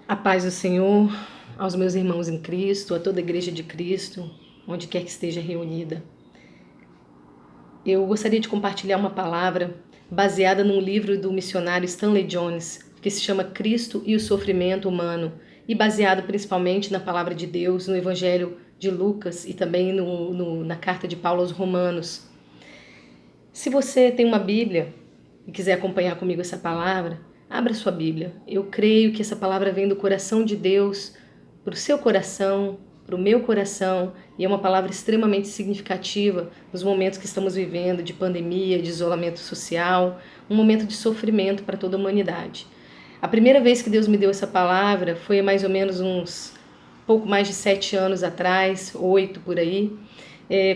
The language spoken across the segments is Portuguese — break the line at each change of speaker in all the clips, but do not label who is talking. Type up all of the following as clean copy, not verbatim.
A paz do Senhor, aos meus irmãos em Cristo, a toda a igreja de Cristo, onde quer que esteja reunida. Eu gostaria de compartilhar uma palavra baseada num livro do missionário Stanley Jones, que se chama Cristo e o Sofrimento Humano, e baseado principalmente na palavra de Deus, no Evangelho de Lucas e também na carta de Paulo aos Romanos. Se você tem uma Bíblia e quiser acompanhar comigo essa palavra, abra sua Bíblia. Eu creio que essa palavra vem do coração de Deus para o seu coração, para o meu coração, e é uma palavra extremamente significativa nos momentos que estamos vivendo de pandemia, de isolamento social, um momento de sofrimento para toda a humanidade. A primeira vez que Deus me deu essa palavra foi há mais ou menos pouco mais de 7 anos atrás, 8 por aí,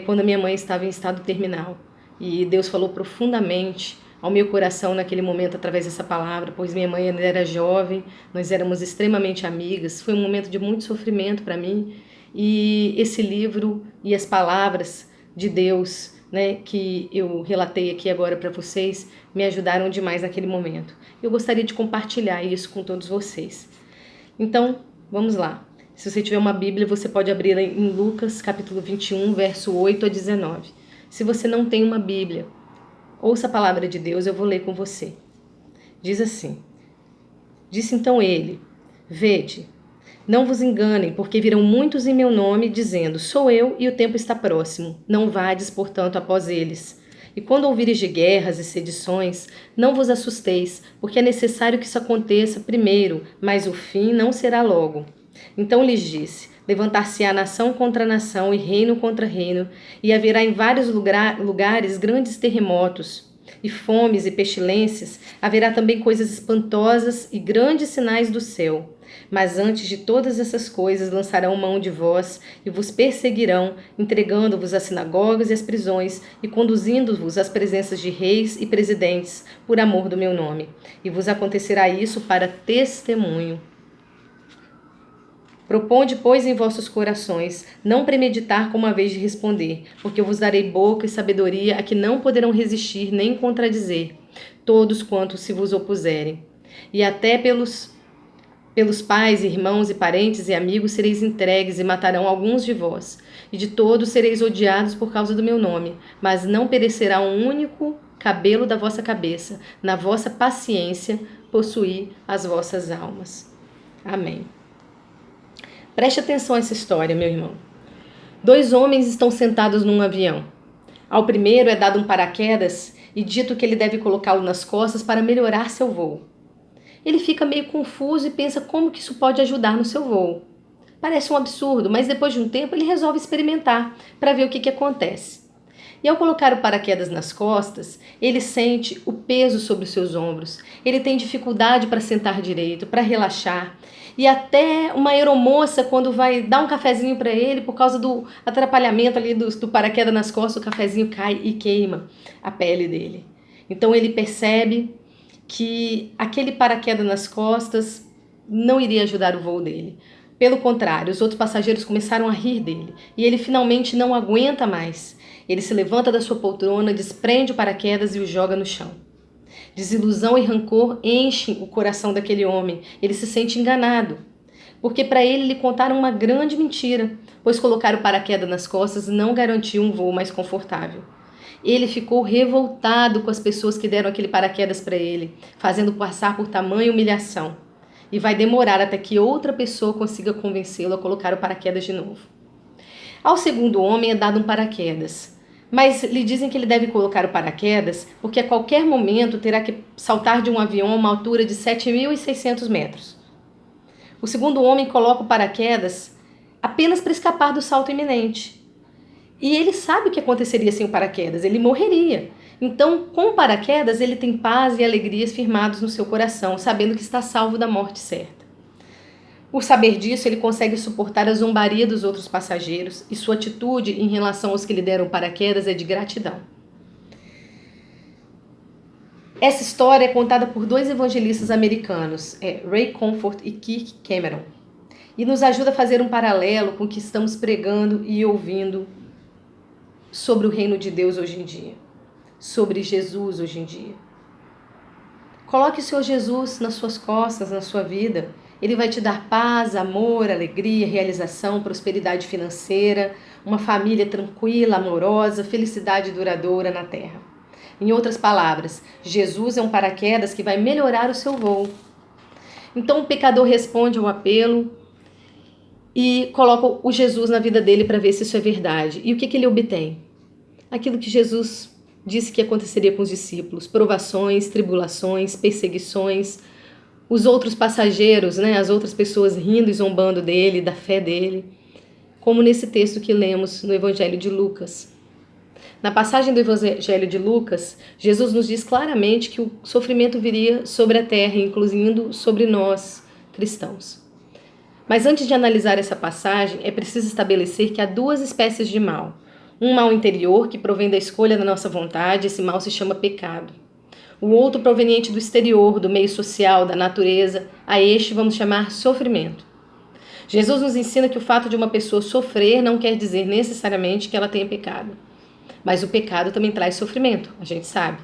quando a minha mãe estava em estado terminal. E Deus falou profundamente ao meu coração naquele momento através dessa palavra, pois minha mãe ainda era jovem, nós éramos extremamente amigas, foi um momento de muito sofrimento para mim, e esse livro e as palavras de Deus, que eu relatei aqui agora para vocês, me ajudaram demais naquele momento. Eu gostaria de compartilhar isso com todos vocês. Então, vamos lá. Se você tiver uma Bíblia, você pode abri-la em Lucas, capítulo 21, verso 8 a 19. Se você não tem uma Bíblia, ouça a palavra de Deus, eu vou ler com você. Diz assim: Disse então ele: Vede, não vos enganem, porque virão muitos em meu nome, dizendo: Sou eu, e o tempo está próximo. Não vades, portanto, após eles. E quando ouvires de guerras e sedições, não vos assusteis, porque é necessário que isso aconteça primeiro, mas o fim não será logo. Então lhes disse: Levantar-se-á nação contra nação e reino contra reino, e haverá em vários lugares grandes terremotos, e fomes e pestilências. Haverá também coisas espantosas e grandes sinais do céu. Mas antes de todas essas coisas lançarão mão de vós e vos perseguirão, entregando-vos às sinagogas e às prisões e conduzindo-vos às presenças de reis e presidentes por amor do meu nome. E vos acontecerá isso para testemunho. Proponde, pois, em vossos corações, não premeditar como a vez de responder, porque eu vos darei boca e sabedoria a que não poderão resistir nem contradizer, todos quantos se vos opuserem. E até pelos pais, irmãos e parentes e amigos sereis entregues e matarão alguns de vós, e de todos sereis odiados por causa do meu nome, mas não perecerá um único cabelo da vossa cabeça, na vossa paciência possuí as vossas almas. Amém. Preste atenção a essa história, meu irmão. 2 homens estão sentados num avião. Ao primeiro é dado um paraquedas e dito que ele deve colocá-lo nas costas para melhorar seu voo. Ele fica meio confuso e pensa como que isso pode ajudar no seu voo. Parece um absurdo, mas depois de um tempo ele resolve experimentar para ver o que acontece. E ao colocar o paraquedas nas costas, ele sente o peso sobre os seus ombros. Ele tem dificuldade para sentar direito, para relaxar. E até uma aeromoça, quando vai dar um cafezinho para ele, por causa do atrapalhamento ali do paraquedas nas costas, o cafezinho cai e queima a pele dele. Então ele percebe que aquele paraquedas nas costas não iria ajudar o voo dele. Pelo contrário, os outros passageiros começaram a rir dele. E ele finalmente não aguenta mais. Ele se levanta da sua poltrona, desprende o paraquedas e o joga no chão. Desilusão e rancor enchem o coração daquele homem. Ele se sente enganado, porque para ele lhe contaram uma grande mentira, pois colocar o paraquedas nas costas não garantiu um voo mais confortável. Ele ficou revoltado com as pessoas que deram aquele paraquedas para ele, fazendo passar por tamanha humilhação. E vai demorar até que outra pessoa consiga convencê-lo a colocar o paraquedas de novo. Ao segundo homem é dado um paraquedas, mas lhe dizem que ele deve colocar o paraquedas porque a qualquer momento terá que saltar de um avião a uma altura de 7.600 metros. O segundo homem coloca o paraquedas apenas para escapar do salto iminente. E ele sabe o que aconteceria sem o paraquedas, ele morreria. Então, com o paraquedas, ele tem paz e alegrias firmados no seu coração, sabendo que está salvo da morte certa. Por saber disso, ele consegue suportar a zombaria dos outros passageiros e sua atitude em relação aos que lhe deram paraquedas é de gratidão. Essa história é contada por 2 evangelistas americanos, Ray Comfort e Kirk Cameron, e nos ajuda a fazer um paralelo com o que estamos pregando e ouvindo sobre o reino de Deus hoje em dia, sobre Jesus hoje em dia. Coloque o Senhor Jesus nas suas costas, na sua vida. Ele vai te dar paz, amor, alegria, realização, prosperidade financeira, uma família tranquila, amorosa, felicidade duradoura na terra. Em outras palavras, Jesus é um paraquedas que vai melhorar o seu voo. Então o pecador responde ao apelo e coloca o Jesus na vida dele para ver se isso é verdade. E o que ele obtém? Aquilo que Jesus disse que aconteceria com os discípulos: provações, tribulações, perseguições, os outros passageiros, as outras pessoas rindo e zombando dele, da fé dele, como nesse texto que lemos no Evangelho de Lucas. Na passagem do Evangelho de Lucas, Jesus nos diz claramente que o sofrimento viria sobre a terra, incluindo sobre nós, cristãos. Mas antes de analisar essa passagem, é preciso estabelecer que há duas espécies de mal. Um mal interior, que provém da escolha da nossa vontade, esse mal se chama pecado. O outro proveniente do exterior, do meio social, da natureza, a este vamos chamar sofrimento. Jesus nos ensina que o fato de uma pessoa sofrer não quer dizer necessariamente que ela tenha pecado. Mas o pecado também traz sofrimento, a gente sabe.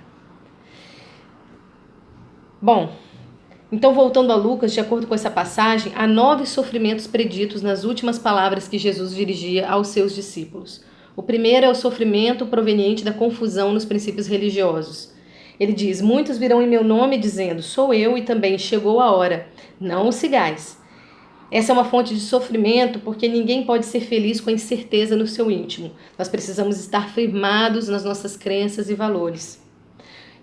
Bom, então voltando a Lucas, de acordo com essa passagem, há 9 sofrimentos preditos nas últimas palavras que Jesus dirigia aos seus discípulos. O primeiro é o sofrimento proveniente da confusão nos princípios religiosos. Ele diz: muitos virão em meu nome dizendo, sou eu e também chegou a hora. Não o sigais. Essa é uma fonte de sofrimento porque ninguém pode ser feliz com a incerteza no seu íntimo. Nós precisamos estar firmados nas nossas crenças e valores.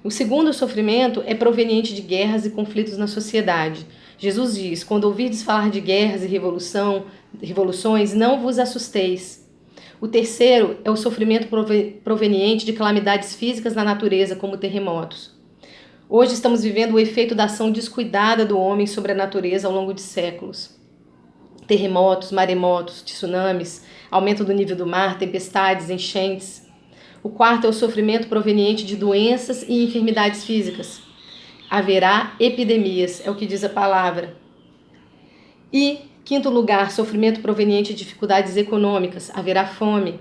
O segundo sofrimento é proveniente de guerras e conflitos na sociedade. Jesus diz: quando ouvirdes falar de guerras e revoluções, não vos assusteis. O terceiro é o sofrimento proveniente de calamidades físicas na natureza, como terremotos. Hoje estamos vivendo o efeito da ação descuidada do homem sobre a natureza ao longo de séculos. Terremotos, maremotos, tsunamis, aumento do nível do mar, tempestades, enchentes. O quarto é o sofrimento proveniente de doenças e enfermidades físicas. Haverá epidemias, é o que diz a palavra. E, quinto lugar, sofrimento proveniente de dificuldades econômicas. Haverá fome.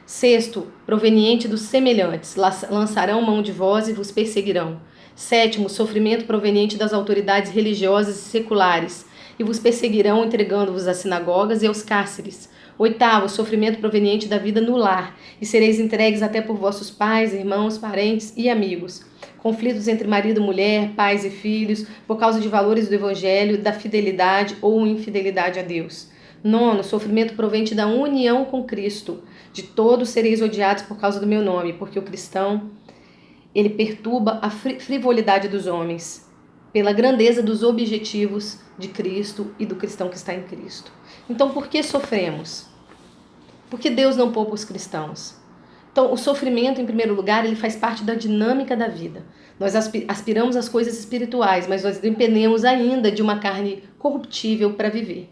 Sexto, proveniente dos semelhantes. Lançarão mão de vós e vos perseguirão. Sétimo, sofrimento proveniente das autoridades religiosas e seculares. E vos perseguirão, entregando-vos às sinagogas e aos cárceres. Oitavo, sofrimento proveniente da vida no lar, e sereis entregues até por vossos pais, irmãos, parentes e amigos. Conflitos entre marido e mulher, pais e filhos, por causa de valores do evangelho, da fidelidade ou infidelidade a Deus. Nono, sofrimento proveniente da união com Cristo. De todos sereis odiados por causa do meu nome, porque o cristão, ele perturba a frivolidade dos homens, pela grandeza dos objetivos de Cristo e do cristão que está em Cristo. Então, por que sofremos? Porque Deus não poupa os cristãos. Então, o sofrimento, em primeiro lugar, ele faz parte da dinâmica da vida. Nós aspiramos às coisas espirituais, mas nós dependemos ainda de uma carne corruptível para viver.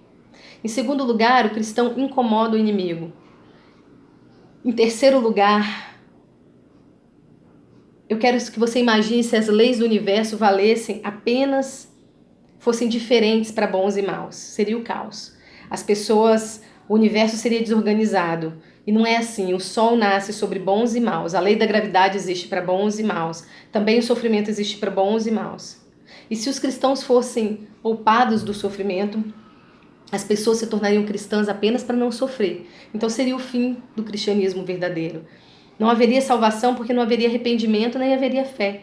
Em segundo lugar, o cristão incomoda o inimigo. Em terceiro lugar, eu quero que você imagine se as leis do universo fossem diferentes para bons e maus. Seria o caos. As pessoas, o universo seria desorganizado. E não é assim. O sol nasce sobre bons e maus. A lei da gravidade existe para bons e maus. Também o sofrimento existe para bons e maus. E se os cristãos fossem poupados do sofrimento, as pessoas se tornariam cristãs apenas para não sofrer. Então seria o fim do cristianismo verdadeiro. Não haveria salvação porque não haveria arrependimento nem haveria fé.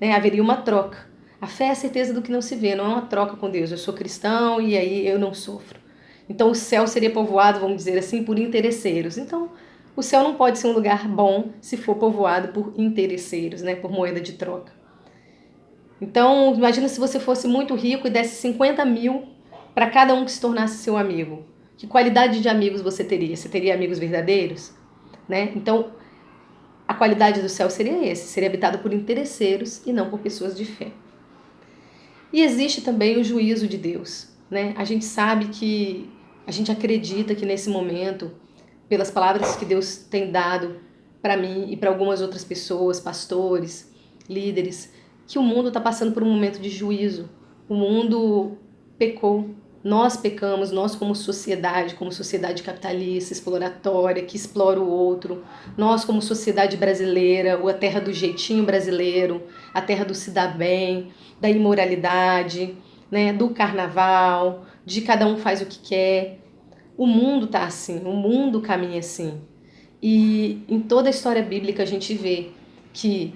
Haveria uma troca. A fé é a certeza do que não se vê, não é uma troca com Deus. Eu sou cristão e aí eu não sofro. Então o céu seria povoado, vamos dizer assim, por interesseiros. Então o céu não pode ser um lugar bom se for povoado por interesseiros, por moeda de troca. Então imagina se você fosse muito rico e desse 50 mil para cada um que se tornasse seu amigo. Que qualidade de amigos você teria? Você teria amigos verdadeiros? Então a qualidade do céu seria habitado por interesseiros e não por pessoas de fé. E existe também o juízo de Deus, A gente sabe que, a gente acredita que nesse momento, pelas palavras que Deus tem dado para mim e para algumas outras pessoas, pastores, líderes, que o mundo está passando por um momento de juízo. O mundo pecou, Nós pecamos, nós como sociedade capitalista, exploratória, que explora o outro. Nós como sociedade brasileira, a terra do jeitinho brasileiro, a terra do se dar bem, da imoralidade, né, do carnaval, de cada um faz o que quer. O mundo tá assim, o mundo caminha assim. E em toda a história bíblica a gente vê que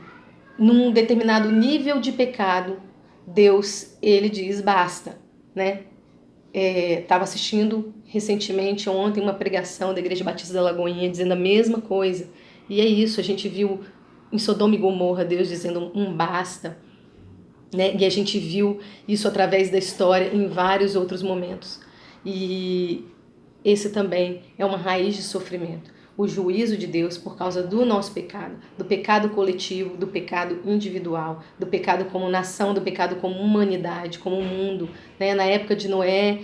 num determinado nível de pecado, Deus, ele diz basta, né? Estava assistindo recentemente, ontem, uma pregação da Igreja Batista da Lagoinha dizendo a mesma coisa. E é isso, a gente viu em Sodoma e Gomorra Deus dizendo um basta, né? E a gente viu isso através da história em vários outros momentos. E esse também é uma raiz de sofrimento. O juízo de Deus por causa do nosso pecado, do pecado coletivo, do pecado individual, do pecado como nação, do pecado como humanidade, como mundo. Né? Na época de Noé,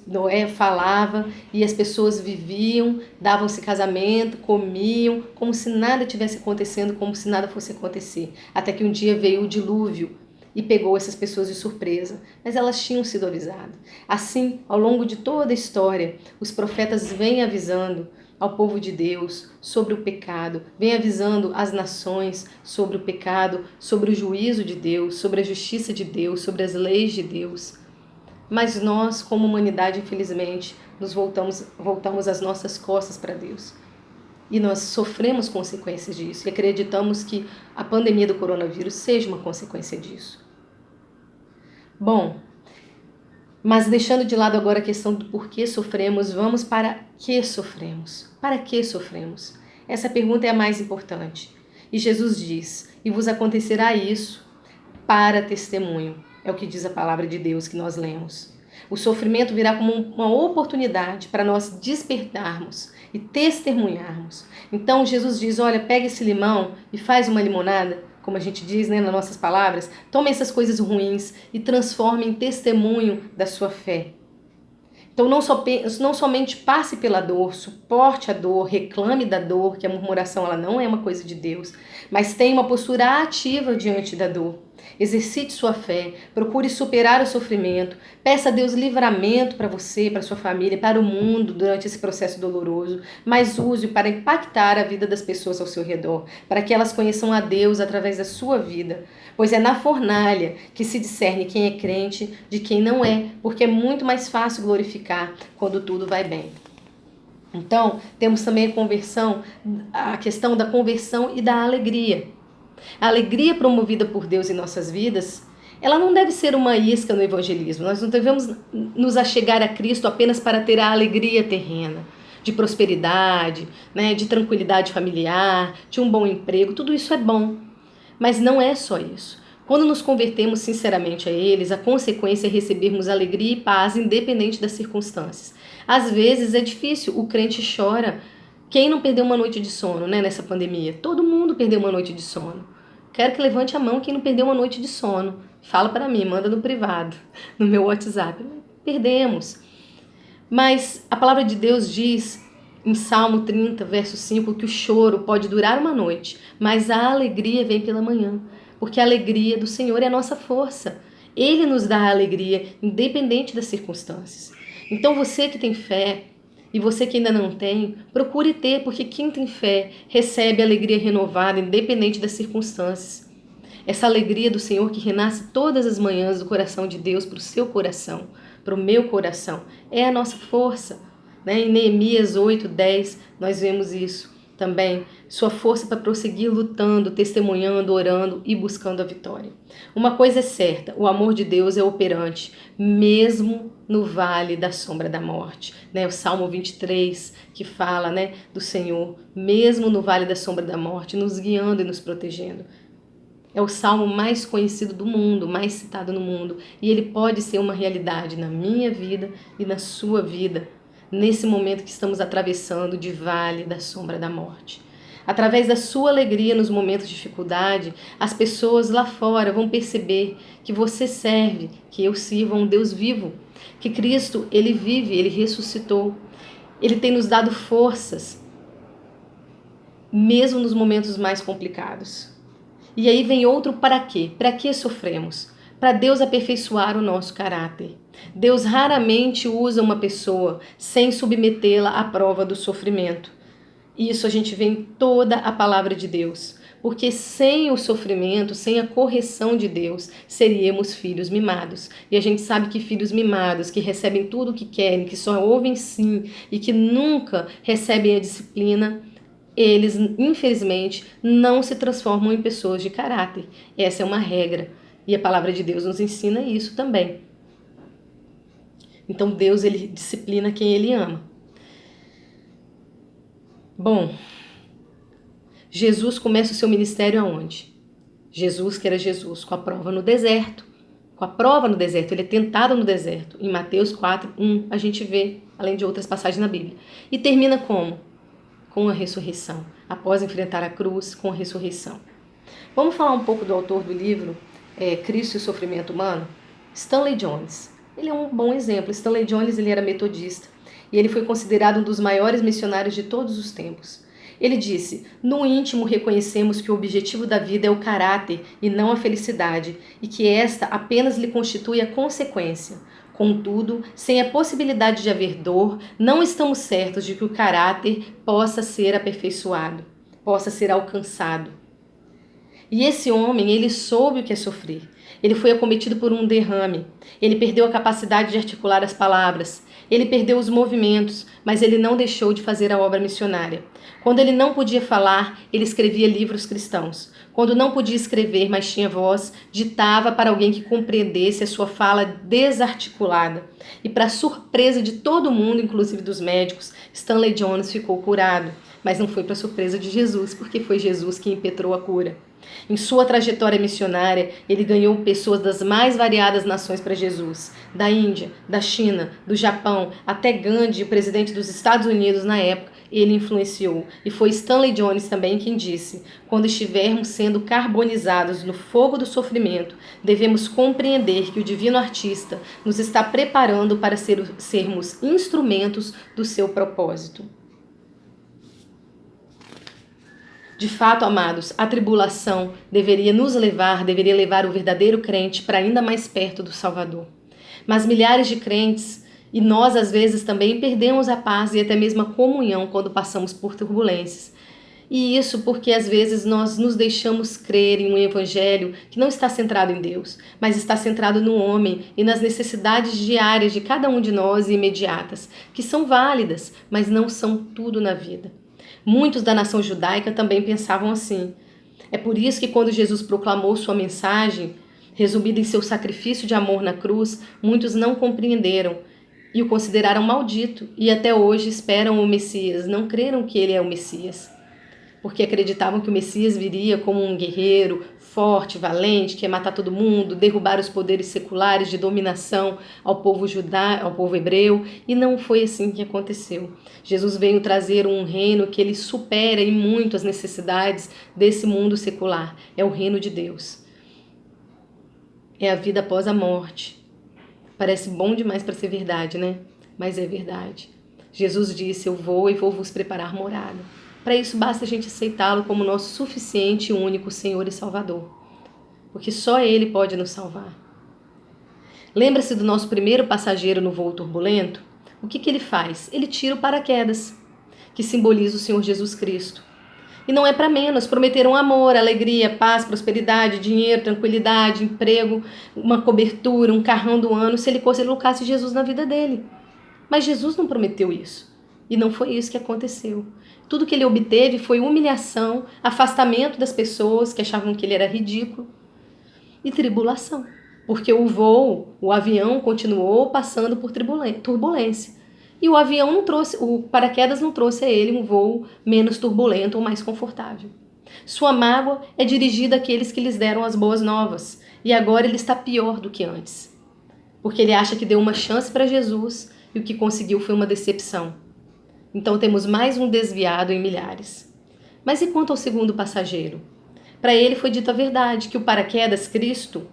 Noé falava e as pessoas viviam, davam-se casamento, comiam, como se nada tivesse acontecendo, como se nada fosse acontecer. Até que um dia veio o dilúvio e pegou essas pessoas de surpresa, mas elas tinham sido avisadas. Assim, ao longo de toda a história, os profetas vêm avisando ao povo de Deus sobre o pecado, vêm avisando as nações sobre o pecado, sobre o juízo de Deus, sobre a justiça de Deus, sobre as leis de Deus. Mas nós, como humanidade, infelizmente, nos voltamos as nossas costas para Deus. E nós sofremos consequências disso e acreditamos que a pandemia do coronavírus seja uma consequência disso. Bom, mas deixando de lado agora a questão do porquê sofremos, vamos para que sofremos. Para que sofremos? Essa pergunta é a mais importante. E Jesus diz, e vos acontecerá isso para testemunho. É o que diz a palavra de Deus que nós lemos. O sofrimento virá como uma oportunidade para nós despertarmos e testemunharmos. Então Jesus diz, olha, pega esse limão e faz uma limonada, como a gente diz, né, nas nossas palavras. Tome essas coisas ruins e transforme em testemunho da sua fé. Então não somente passe pela dor, suporte a dor, reclame da dor, que a murmuração ela não é uma coisa de Deus, mas tenha uma postura ativa diante da dor. Exercite sua fé, procure superar o sofrimento, peça a Deus livramento para você, para sua família, para o mundo durante esse processo doloroso, mas use-o para impactar a vida das pessoas ao seu redor, para que elas conheçam a Deus através da sua vida. Pois é na fornalha que se discerne quem é crente de quem não é, porque é muito mais fácil glorificar quando tudo vai bem. Então, temos também a questão da conversão e da alegria. A alegria promovida por Deus em nossas vidas, ela não deve ser uma isca no evangelismo. Nós não devemos nos achegar a Cristo apenas para ter a alegria terrena, de prosperidade, né, de tranquilidade familiar, de um bom emprego. Tudo isso é bom, mas não é só isso. Quando nos convertemos sinceramente a eles, a consequência é recebermos alegria e paz independente das circunstâncias. Às vezes é difícil, o crente chora. Quem não perdeu uma noite de sono, né, nessa pandemia? Todo mundo perdeu uma noite de sono. Quero que levante a mão quem não perdeu uma noite de sono. Fala para mim, manda no privado, no meu WhatsApp. Perdemos. Mas a palavra de Deus diz em Salmo 30, verso 5, que o choro pode durar uma noite, mas a alegria vem pela manhã, porque a alegria do Senhor é a nossa força. Ele nos dá a alegria, independente das circunstâncias. Então você que tem fé, e você que ainda não tem, procure ter, porque quem tem fé recebe alegria renovada, independente das circunstâncias. Essa alegria do Senhor que renasce todas as manhãs do coração de Deus para o seu coração, para o meu coração, é a nossa força. Né? Em Neemias 8:10 nós vemos isso também, sua força para prosseguir lutando, testemunhando, orando e buscando a vitória. Uma coisa é certa, o amor de Deus é operante, mesmo no vale da sombra da morte. Né? O Salmo 23 que fala, né, do Senhor, mesmo no vale da sombra da morte, nos guiando e nos protegendo. É o salmo mais conhecido do mundo, mais citado no mundo, e ele pode ser uma realidade na minha vida e na sua vida, nesse momento que estamos atravessando de vale da sombra da morte. Através da sua alegria nos momentos de dificuldade, as pessoas lá fora vão perceber que você serve, que eu sirvo a um Deus vivo, que Cristo, ele vive, ele ressuscitou, ele tem nos dado forças, mesmo nos momentos mais complicados. E aí vem outro para quê? Para que sofremos? Para Deus aperfeiçoar o nosso caráter. Deus raramente usa uma pessoa sem submetê-la à prova do sofrimento. Isso a gente vê em toda a palavra de Deus. Porque sem o sofrimento, sem a correção de Deus, seríamos filhos mimados. E a gente sabe que filhos mimados, que recebem tudo o que querem, que só ouvem sim e que nunca recebem a disciplina, eles, infelizmente, não se transformam em pessoas de caráter. Essa é uma regra. E a palavra de Deus nos ensina isso também. Então Deus, ele disciplina quem ele ama. Bom, Jesus começa o seu ministério aonde? Jesus, que era Jesus, com a prova no deserto. Com a prova no deserto, ele é tentado no deserto. Em Mateus 4:1, a gente vê, além de outras passagens na Bíblia. E termina como? Com a ressurreição. Após enfrentar a cruz, com a ressurreição. Vamos falar um pouco do autor do livro, Cristo e o Sofrimento Humano? Stanley Jones. Ele é um bom exemplo. Stanley Jones, ele era metodista e ele foi considerado um dos maiores missionários de todos os tempos. Ele disse: no íntimo reconhecemos que o objetivo da vida é o caráter e não a felicidade, e que esta apenas lhe constitui a consequência. Contudo, sem a possibilidade de haver dor, não estamos certos de que o caráter possa ser aperfeiçoado, possa ser alcançado. E esse homem, ele soube o que é sofrer. Ele foi acometido por um derrame. Ele perdeu a capacidade de articular as palavras. Ele perdeu os movimentos, mas ele não deixou de fazer a obra missionária. Quando ele não podia falar, ele escrevia livros cristãos. Quando não podia escrever, mas tinha voz, ditava para alguém que compreendesse a sua fala desarticulada. E para surpresa de todo mundo, inclusive dos médicos, Stanley Jones ficou curado. Mas não foi para surpresa de Jesus, porque foi Jesus que impetrou a cura. Em sua trajetória missionária, ele ganhou pessoas das mais variadas nações para Jesus, da Índia, da China, do Japão, até Gandhi, o presidente dos Estados Unidos na época, ele influenciou. E foi Stanley Jones também quem disse: quando estivermos sendo carbonizados no fogo do sofrimento, devemos compreender que o divino artista nos está preparando para sermos instrumentos do seu propósito. De fato, amados, a tribulação deveria levar o verdadeiro crente para ainda mais perto do Salvador. Mas milhares de crentes, e nós às vezes também, perdemos a paz e até mesmo a comunhão quando passamos por turbulências. E isso porque às vezes nós nos deixamos crer em um evangelho que não está centrado em Deus, mas está centrado no homem e nas necessidades diárias de cada um de nós e imediatas, que são válidas, mas não são tudo na vida. Muitos da nação judaica também pensavam assim. É por isso que quando Jesus proclamou sua mensagem, resumida em seu sacrifício de amor na cruz, muitos não compreenderam e o consideraram maldito e até hoje esperam o Messias, não creram que ele é o Messias. Porque acreditavam que o Messias viria como um guerreiro forte, valente, que ia matar todo mundo, derrubar os poderes seculares de dominação ao povo hebreu, e não foi assim que aconteceu. Jesus veio trazer um reino que ele supera em muito as necessidades desse mundo secular. É o reino de Deus. É a vida após a morte. Parece bom demais para ser verdade, né? Mas é verdade. Jesus disse: eu vou e vou vos preparar morada. Para isso basta a gente aceitá-lo como nosso suficiente e único Senhor e Salvador. Porque só Ele pode nos salvar. Lembra-se do nosso primeiro passageiro no voo turbulento? O que ele faz? Ele tira o paraquedas, que simboliza o Senhor Jesus Cristo. E não é para menos, prometeram amor, alegria, paz, prosperidade, dinheiro, tranquilidade, emprego, uma cobertura, um carrão do ano, se ele colocasse Jesus na vida dele. Mas Jesus não prometeu isso. E não foi isso que aconteceu. Tudo que ele obteve foi humilhação, afastamento das pessoas que achavam que ele era ridículo e tribulação. Porque o avião continuou passando por turbulência. E o paraquedas não trouxe a ele um voo menos turbulento ou mais confortável. Sua mágoa é dirigida àqueles que lhes deram as boas novas. E agora ele está pior do que antes. Porque ele acha que deu uma chance para Jesus e o que conseguiu foi uma decepção. Então temos mais um desviado em milhares. Mas e quanto ao segundo passageiro? Para ele foi dita a verdade, que o paraquedas, Cristo,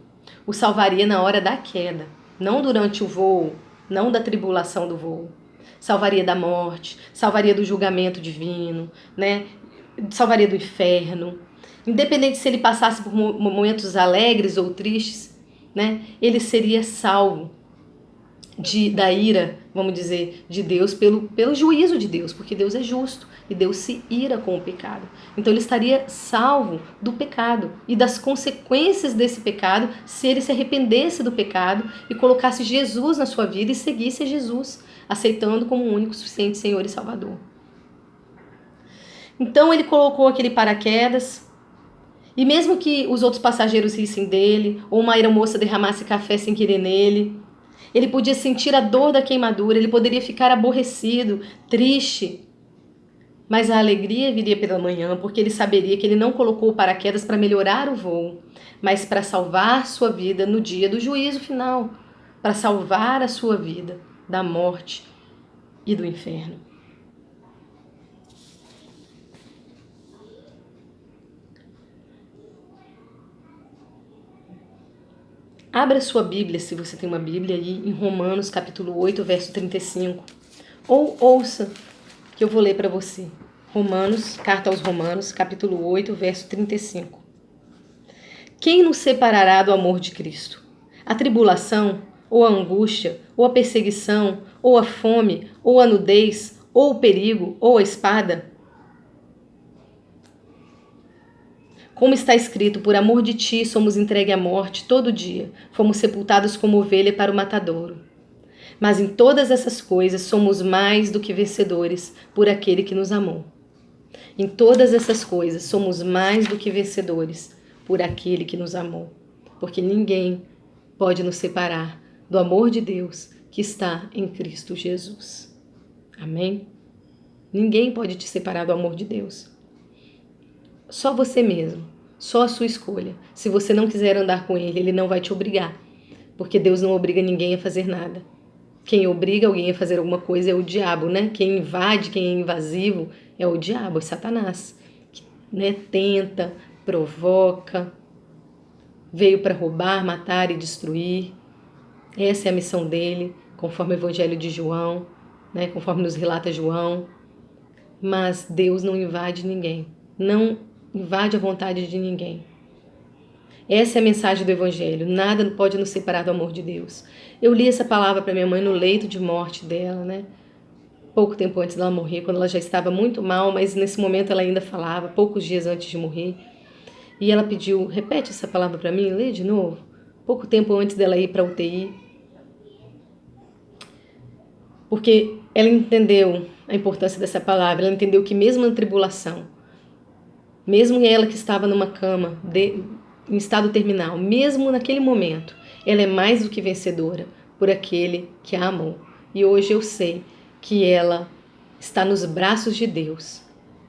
o salvaria na hora da queda, não durante o voo, não da tribulação do voo. Salvaria da morte, salvaria do julgamento divino, né? Salvaria do inferno. Independente se ele passasse por momentos alegres ou tristes, né? Ele seria salvo. da ira, vamos dizer, de Deus pelo juízo de Deus, porque Deus é justo e Deus se ira com o pecado. Então ele estaria salvo do pecado e das consequências desse pecado se ele se arrependesse do pecado e colocasse Jesus na sua vida e seguisse a Jesus, aceitando como o único, suficiente Senhor e Salvador. Então ele colocou aquele paraquedas, e mesmo que os outros passageiros rissem dele, ou uma aeromoça derramasse café sem querer nele, ele podia sentir a dor da queimadura, ele poderia ficar aborrecido, triste. Mas a alegria viria pela manhã, porque ele saberia que ele não colocou o paraquedas para melhorar o voo, mas para salvar sua vida no dia do juízo final, para salvar a sua vida da morte e do inferno. Abra sua Bíblia, se você tem uma Bíblia aí, em Romanos capítulo 8, verso 35. Ou ouça, que eu vou ler para você. Romanos, carta aos Romanos, capítulo 8, verso 35. Quem nos separará do amor de Cristo? A tribulação, ou a angústia, ou a perseguição, ou a fome, ou a nudez, ou o perigo, ou a espada? Como está escrito, por amor de ti somos entregue à morte todo dia, fomos sepultados como ovelha para o matadouro. Mas em todas essas coisas somos mais do que vencedores por aquele que nos amou. Em todas essas coisas somos mais do que vencedores por aquele que nos amou. Porque ninguém pode nos separar do amor de Deus que está em Cristo Jesus. Amém? Ninguém pode te separar do amor de Deus. Só você mesmo, só a sua escolha. Se você não quiser andar com ele, ele não vai te obrigar, porque Deus não obriga ninguém a fazer nada. Quem obriga alguém a fazer alguma coisa é o diabo, né? Quem invade, quem é invasivo é o diabo, é Satanás, que, né, tenta, provoca, veio para roubar, matar e destruir. Essa é a missão dele, conforme o Evangelho de João, né? Conforme nos relata João. Mas Deus não invade ninguém, não invade a vontade de ninguém. Essa é a mensagem do Evangelho. Nada pode nos separar do amor de Deus. Eu li essa palavra para minha mãe no leito de morte dela, né? Pouco tempo antes dela morrer, quando ela já estava muito mal, mas nesse momento ela ainda falava, poucos dias antes de morrer. E ela pediu, repete essa palavra para mim, lê de novo. Pouco tempo antes dela ir para a UTI. Porque ela entendeu a importância dessa palavra, ela entendeu que mesmo na tribulação, mesmo ela que estava numa cama, em estado terminal, mesmo naquele momento, ela é mais do que vencedora por aquele que a amou. E hoje eu sei que ela está nos braços de Deus,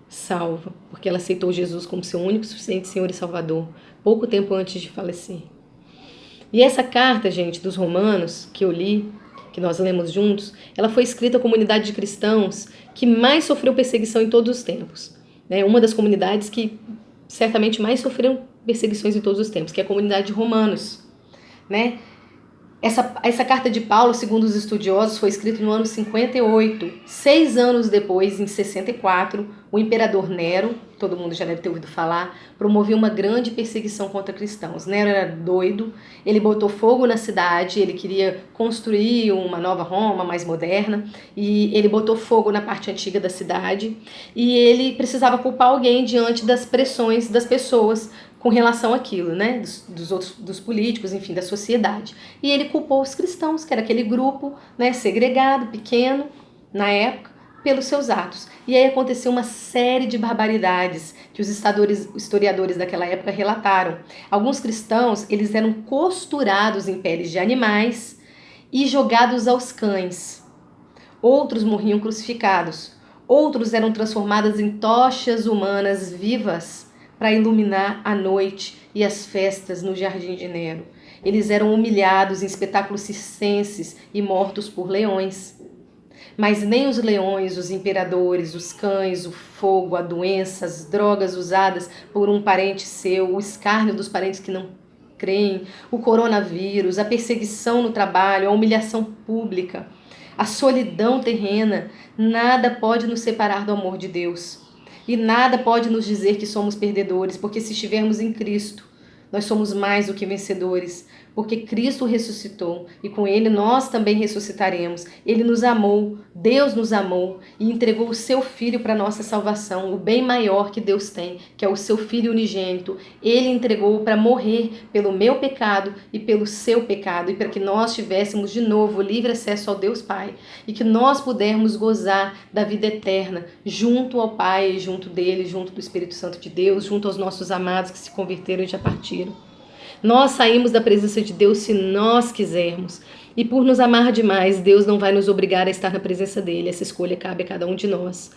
salva, porque ela aceitou Jesus como seu único, suficiente Senhor e Salvador, pouco tempo antes de falecer. E essa carta, gente, dos Romanos, que eu li, que nós lemos juntos, ela foi escrita à comunidade de cristãos que mais sofreu perseguição em todos os tempos. Uma das comunidades que certamente mais sofreram perseguições em todos os tempos, que é a comunidade de Romanos, né? Essa carta de Paulo, segundo os estudiosos, foi escrita no ano 58. 6 anos depois, em 64, o imperador Nero, todo mundo já deve ter ouvido falar, promoveu uma grande perseguição contra cristãos. Nero era doido, ele botou fogo na cidade, ele queria construir uma nova Roma mais moderna, e ele botou fogo na parte antiga da cidade, e ele precisava culpar alguém diante das pressões das pessoas com relação àquilo, né, dos políticos, enfim, da sociedade. E ele culpou os cristãos, que era aquele grupo, né, segregado, pequeno, na época, pelos seus atos. E aí aconteceu uma série de barbaridades que os historiadores daquela época relataram. Alguns cristãos, eles eram costurados em peles de animais e jogados aos cães. Outros morriam crucificados. Outros eram transformados em tochas humanas vivas para iluminar a noite e as festas no Jardim de Nero. Eles eram humilhados em espetáculos circenses e mortos por leões. Mas nem os leões, os imperadores, os cães, o fogo, a doença, as drogas usadas por um parente seu, o escárnio dos parentes que não creem, o coronavírus, a perseguição no trabalho, a humilhação pública, a solidão terrena, nada pode nos separar do amor de Deus. E nada pode nos dizer que somos perdedores, porque se estivermos em Cristo, nós somos mais do que vencedores, porque Cristo ressuscitou e com Ele nós também ressuscitaremos. Ele nos amou, Deus nos amou e entregou o seu Filho para nossa salvação, o bem maior que Deus tem, que é o seu Filho unigênito. Ele entregou para morrer pelo meu pecado e pelo seu pecado e para que nós tivéssemos de novo livre acesso ao Deus Pai e que nós pudermos gozar da vida eterna junto ao Pai, junto dele, junto do Espírito Santo de Deus, junto aos nossos amados que se converteram e já partiram. Nós saímos da presença de Deus se nós quisermos. E por nos amar demais, Deus não vai nos obrigar a estar na presença dele. Essa escolha cabe a cada um de nós.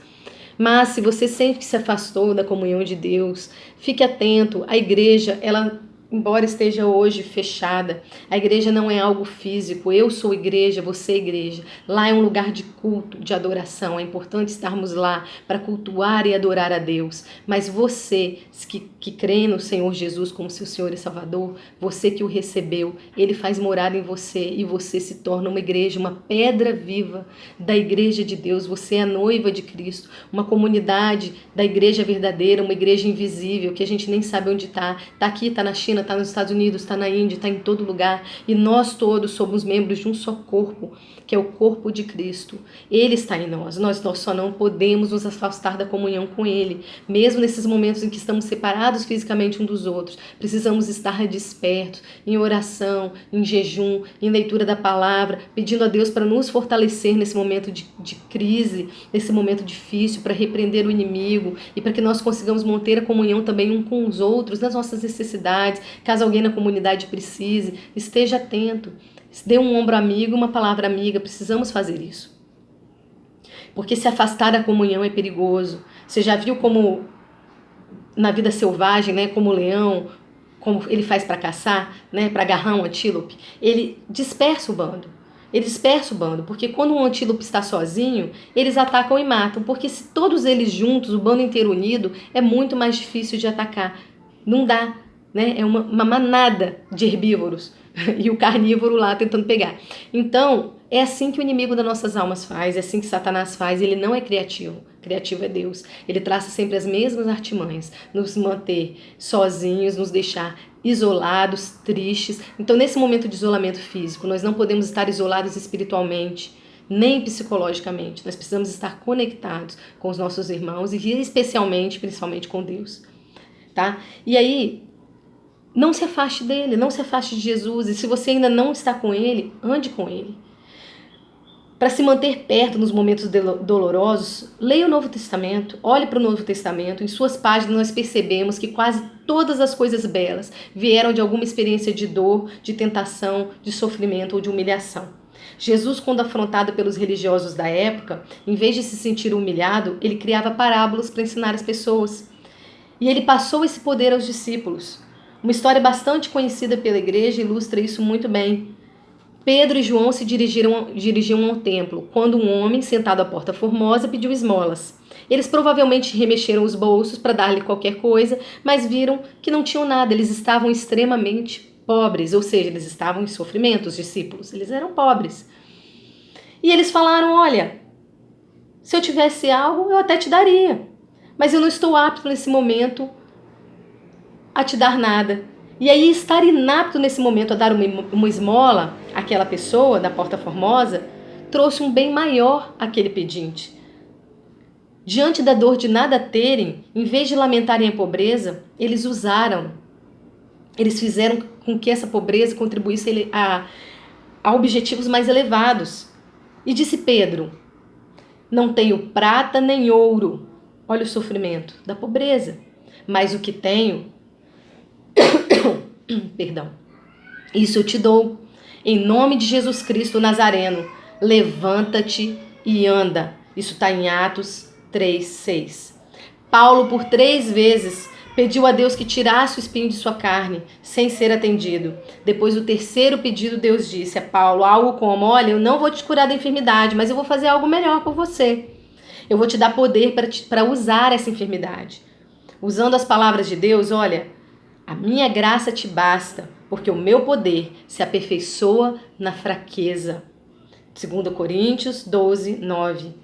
Mas se você sente que se afastou da comunhão de Deus, fique atento. A igreja, embora esteja hoje fechada, a igreja não é algo físico. Eu sou igreja, você é igreja. Lá é um lugar de culto, de adoração. É importante estarmos lá para cultuar e adorar a Deus. Mas você que crê no Senhor Jesus como seu Senhor e Salvador, você que o recebeu, Ele faz morada em você e você se torna uma igreja, uma pedra viva da igreja de Deus. Você é a noiva de Cristo, uma comunidade da igreja verdadeira, uma igreja invisível que a gente nem sabe onde está. Está aqui, está na China, está nos Estados Unidos, está na Índia, está em todo lugar. E nós todos somos membros de um só corpo, que é o corpo de Cristo. Ele está em nós. Nós só não podemos nos afastar da comunhão com Ele. Mesmo nesses momentos em que estamos separados fisicamente um dos outros, precisamos estar despertos, em oração, em jejum, em leitura da palavra, pedindo a Deus para nos fortalecer nesse momento de crise, nesse momento difícil, para repreender o inimigo e para que nós consigamos manter a comunhão também um com os outros, nas nossas necessidades. Caso alguém na comunidade precise, esteja atento. Dê um ombro amigo, uma palavra amiga. Precisamos fazer isso. Porque se afastar da comunhão é perigoso. Você já viu como na vida selvagem, né, como o leão, como ele faz para caçar, né, para agarrar um antílope? Ele dispersa o bando. Ele dispersa o bando, porque quando um antílope está sozinho, eles atacam e matam. Porque se todos eles juntos, o bando inteiro unido, é muito mais difícil de atacar. Não dá, né? É uma manada de herbívoros e o carnívoro lá tentando pegar. Então, é assim que o inimigo das nossas almas faz, é assim que Satanás faz. Ele não é criativo. Criativo é Deus. Ele traça sempre as mesmas artimanhas, nos manter sozinhos, nos deixar isolados, tristes. Então, nesse momento de isolamento físico, nós não podemos estar isolados espiritualmente, nem psicologicamente. Nós precisamos estar conectados com os nossos irmãos e especialmente, principalmente com Deus. Tá? E aí, não se afaste dele, não se afaste de Jesus. E se você ainda não está com ele, ande com ele. Para se manter perto nos momentos dolorosos, leia o Novo Testamento, olhe para o Novo Testamento. Em suas páginas nós percebemos que quase todas as coisas belas vieram de alguma experiência de dor, de tentação, de sofrimento ou de humilhação. Jesus, quando afrontado pelos religiosos da época, em vez de se sentir humilhado, ele criava parábolas para ensinar as pessoas. E ele passou esse poder aos discípulos. Uma história bastante conhecida pela igreja ilustra isso muito bem. Pedro e João se dirigiam ao templo, quando um homem sentado à porta formosa pediu esmolas. Eles provavelmente remexeram os bolsos para dar-lhe qualquer coisa, mas viram que não tinham nada, eles estavam extremamente pobres, ou seja, eles estavam em sofrimento, os discípulos, eles eram pobres. E eles falaram, olha, se eu tivesse algo, eu até te daria, mas eu não estou apto nesse momento a te dar nada. E aí estar inapto nesse momento a dar uma esmola àquela pessoa da porta formosa trouxe um bem maior àquele pedinte. Diante da dor de nada terem, em vez de lamentarem a pobreza, eles fizeram com que essa pobreza contribuísse a objetivos mais elevados. E disse Pedro, não tenho prata nem ouro, olha o sofrimento da pobreza, mas o que tenho, perdão, isso eu te dou. Em nome de Jesus Cristo Nazareno, levanta-te e anda. Isso está em Atos 3:6. Paulo, por 3 vezes, pediu a Deus que tirasse o espinho de sua carne, sem ser atendido. Depois do 3º pedido, Deus disse a Paulo algo como, olha, eu não vou te curar da enfermidade, mas eu vou fazer algo melhor por você. Eu vou te dar poder para usar essa enfermidade. Usando as palavras de Deus, olha, a minha graça te basta, porque o meu poder se aperfeiçoa na fraqueza. 2 Coríntios 12:9.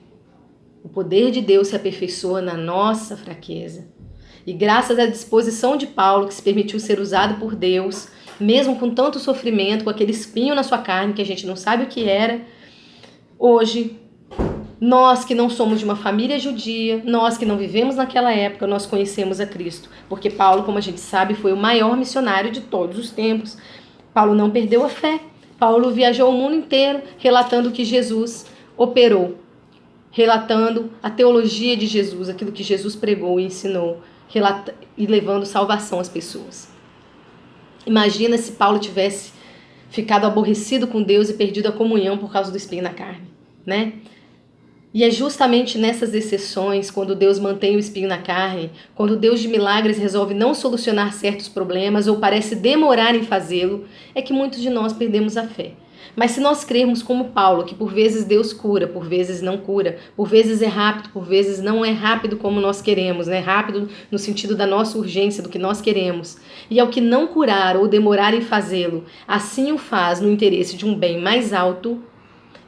O poder de Deus se aperfeiçoa na nossa fraqueza. E graças à disposição de Paulo, que se permitiu ser usado por Deus, mesmo com tanto sofrimento, com aquele espinho na sua carne que a gente não sabe o que era, hoje, nós que não somos de uma família judia, nós que não vivemos naquela época, nós conhecemos a Cristo. Porque Paulo, como a gente sabe, foi o maior missionário de todos os tempos. Paulo não perdeu a fé. Paulo viajou o mundo inteiro relatando o que Jesus operou, relatando a teologia de Jesus, aquilo que Jesus pregou e ensinou, e levando salvação às pessoas. Imagina se Paulo tivesse ficado aborrecido com Deus e perdido a comunhão por causa do espinho na carne, né? E é justamente nessas exceções, quando Deus mantém o espinho na carne, quando Deus de milagres resolve não solucionar certos problemas ou parece demorar em fazê-lo, é que muitos de nós perdemos a fé. Mas se nós crermos como Paulo, que por vezes Deus cura, por vezes não cura, por vezes é rápido, por vezes não é rápido como nós queremos, né? Rápido no sentido da nossa urgência, do que nós queremos. E ao que não curar ou demorar em fazê-lo, assim o faz no interesse de um bem mais alto,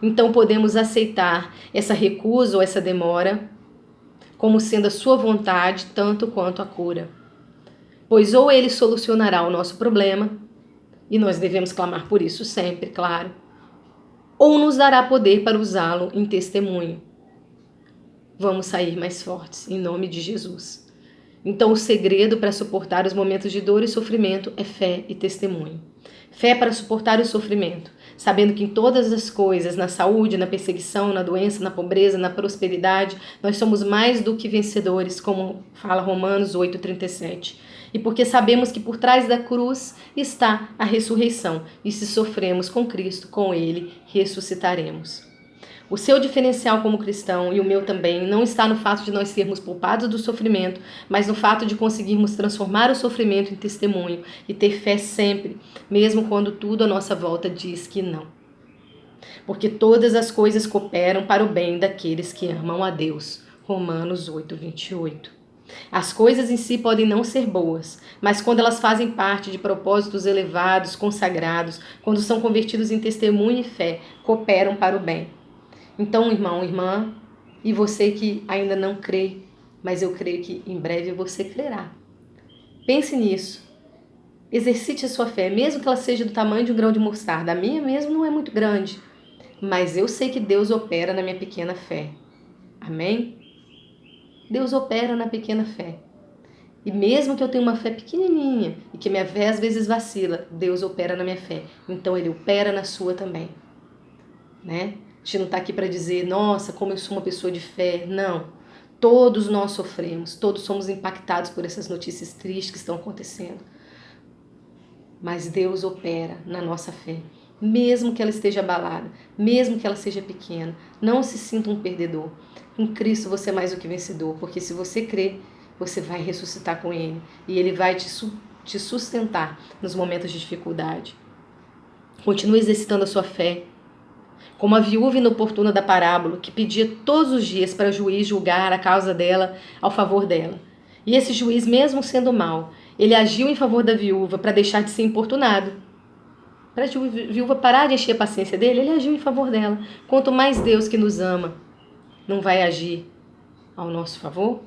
então podemos aceitar essa recusa ou essa demora como sendo a sua vontade tanto quanto a cura. Pois ou ele solucionará o nosso problema, e nós devemos clamar por isso sempre, claro, ou nos dará poder para usá-lo em testemunho. Vamos sair mais fortes, em nome de Jesus. Então o segredo para suportar os momentos de dor e sofrimento é fé e testemunho. Fé para suportar o sofrimento, sabendo que em todas as coisas, na saúde, na perseguição, na doença, na pobreza, na prosperidade, nós somos mais do que vencedores, como fala Romanos 8,37. E porque sabemos que por trás da cruz está a ressurreição, e se sofremos com Cristo, com Ele ressuscitaremos. O seu diferencial como cristão, e o meu também, não está no fato de nós sermos poupados do sofrimento, mas no fato de conseguirmos transformar o sofrimento em testemunho e ter fé sempre, mesmo quando tudo à nossa volta diz que não. Porque todas as coisas cooperam para o bem daqueles que amam a Deus. Romanos 8:28. As coisas em si podem não ser boas, mas quando elas fazem parte de propósitos elevados, consagrados, quando são convertidos em testemunho e fé, cooperam para o bem. Então, irmão, irmã, e você que ainda não crê, mas eu creio que em breve você crerá. Pense nisso. Exercite a sua fé, mesmo que ela seja do tamanho de um grão de mostarda. A minha mesmo não é muito grande, mas eu sei que Deus opera na minha pequena fé. Amém? Deus opera na pequena fé. E mesmo que eu tenha uma fé pequenininha e que minha fé às vezes vacila, Deus opera na minha fé. Então Ele opera na sua também. Né? A gente não está aqui para dizer, nossa, como eu sou uma pessoa de fé. Não. Todos nós sofremos, todos somos impactados por essas notícias tristes que estão acontecendo. Mas Deus opera na nossa fé. Mesmo que ela esteja abalada, mesmo que ela seja pequena, não se sinta um perdedor. Com Cristo você é mais do que vencedor, porque se você crer, você vai ressuscitar com Ele. E Ele vai te sustentar nos momentos de dificuldade. Continue exercitando a sua fé. Como a viúva inoportuna da parábola, que pedia todos os dias para o juiz julgar a causa dela ao favor dela. E esse juiz, mesmo sendo mau, ele agiu em favor da viúva para deixar de ser importunado. Para a viúva parar de encher a paciência dele, ele agiu em favor dela. Quanto mais Deus que nos ama não vai agir ao nosso favor?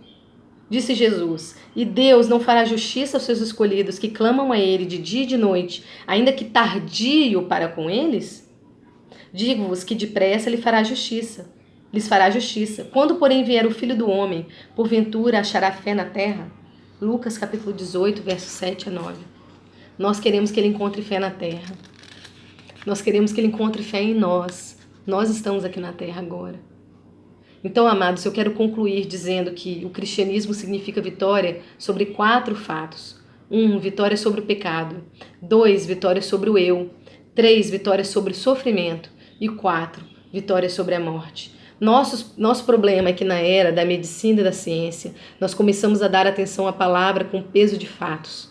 Disse Jesus, e Deus não fará justiça aos seus escolhidos que clamam a Ele de dia e de noite, ainda que tardio para com eles? Digo-vos que depressa lhes fará justiça. Quando, porém, vier o Filho do Homem, porventura achará fé na terra? Lucas capítulo 18, versos 7 a 9. Nós queremos que Ele encontre fé na terra. Nós queremos que Ele encontre fé em nós. Nós estamos aqui na terra agora. Então, amados, eu quero concluir dizendo que o cristianismo significa vitória sobre 4 fatos. 1, vitória sobre o pecado. 2, vitória sobre o eu. 3, vitória sobre o sofrimento. E 4, vitória sobre a morte. Nosso problema é que na era da medicina e da ciência, nós começamos a dar atenção à palavra com peso de fatos.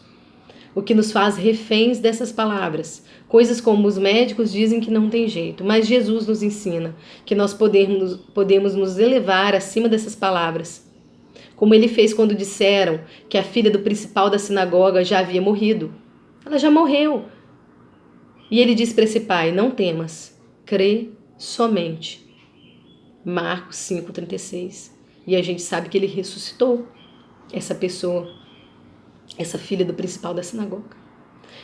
O que nos faz reféns dessas palavras. Coisas como os médicos dizem que não tem jeito, mas Jesus nos ensina que nós podemos nos elevar acima dessas palavras. Como ele fez quando disseram que a filha do principal da sinagoga já havia morrido. Ela já morreu. E ele disse para esse pai, não temas, crê somente. Marcos 5,36. E a gente sabe que ele ressuscitou essa pessoa, essa filha do principal da sinagoga.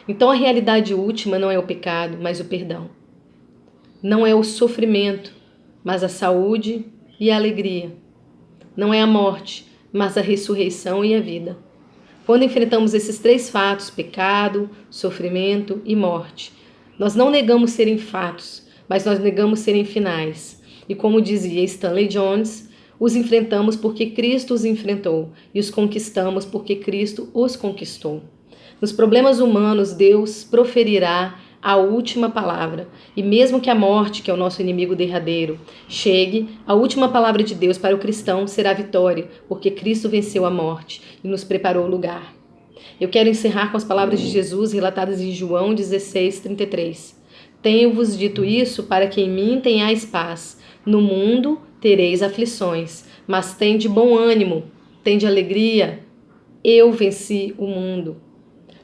Então a realidade última não é o pecado, mas o perdão. Não é o sofrimento, mas a saúde e a alegria. Não é a morte, mas a ressurreição e a vida. Quando enfrentamos esses três fatos, pecado, sofrimento e morte, nós não negamos serem fatos, mas nós negamos serem finais. E como dizia Stanley Jones, os enfrentamos porque Cristo os enfrentou e os conquistamos porque Cristo os conquistou. Nos problemas humanos, Deus proferirá a última palavra. E mesmo que a morte, que é o nosso inimigo derradeiro, chegue, a última palavra de Deus para o cristão será vitória, porque Cristo venceu a morte e nos preparou o lugar. Eu quero encerrar com as palavras de Jesus relatadas em João 16:33. Tenho-vos dito isso para que em mim tenhais paz. No mundo tereis aflições, mas tende bom ânimo, tende alegria. Eu venci o mundo.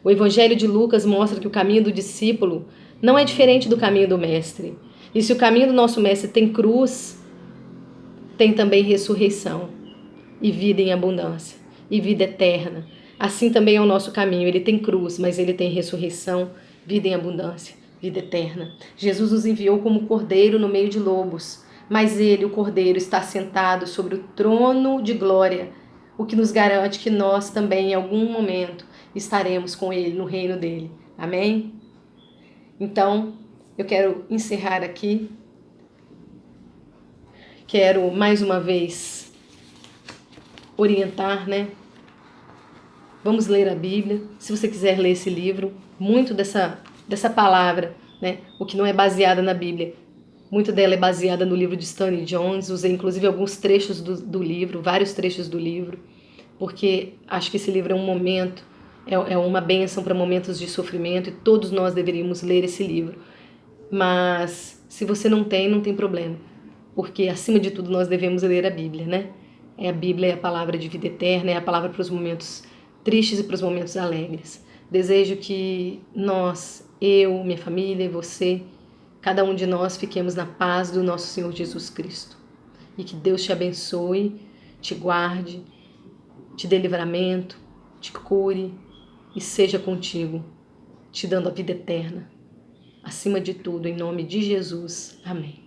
O Evangelho de Lucas mostra que o caminho do discípulo não é diferente do caminho do Mestre. E se o caminho do nosso Mestre tem cruz, tem também ressurreição e vida em abundância e vida eterna. Assim também é o nosso caminho. Ele tem cruz, mas ele tem ressurreição, vida em abundância, vida eterna. Jesus nos enviou como cordeiro no meio de lobos, mas ele, o cordeiro, está sentado sobre o trono de glória, o que nos garante que nós também, em algum momento, estaremos com ele no reino dele. Amém? Então, eu quero encerrar aqui. Quero mais uma vez orientar, né? Vamos ler a Bíblia. Se você quiser ler esse livro, muito dessa palavra, né? O que não é baseada na Bíblia, muito dela é baseada no livro de Stanley Jones. Usei inclusive alguns trechos do livro, vários trechos do livro, porque acho que esse livro é um momento, é uma bênção para momentos de sofrimento e todos nós deveríamos ler esse livro. Mas se você não tem problema, porque acima de tudo nós devemos ler a Bíblia, né? A Bíblia é a palavra de vida eterna, é a palavra para os momentos tristes e para os momentos alegres. Desejo que nós, eu, minha família e você, cada um de nós fiquemos na paz do nosso Senhor Jesus Cristo. E que Deus te abençoe, te guarde, te dê livramento, te cure e seja contigo, te dando a vida eterna. Acima de tudo, em nome de Jesus. Amém.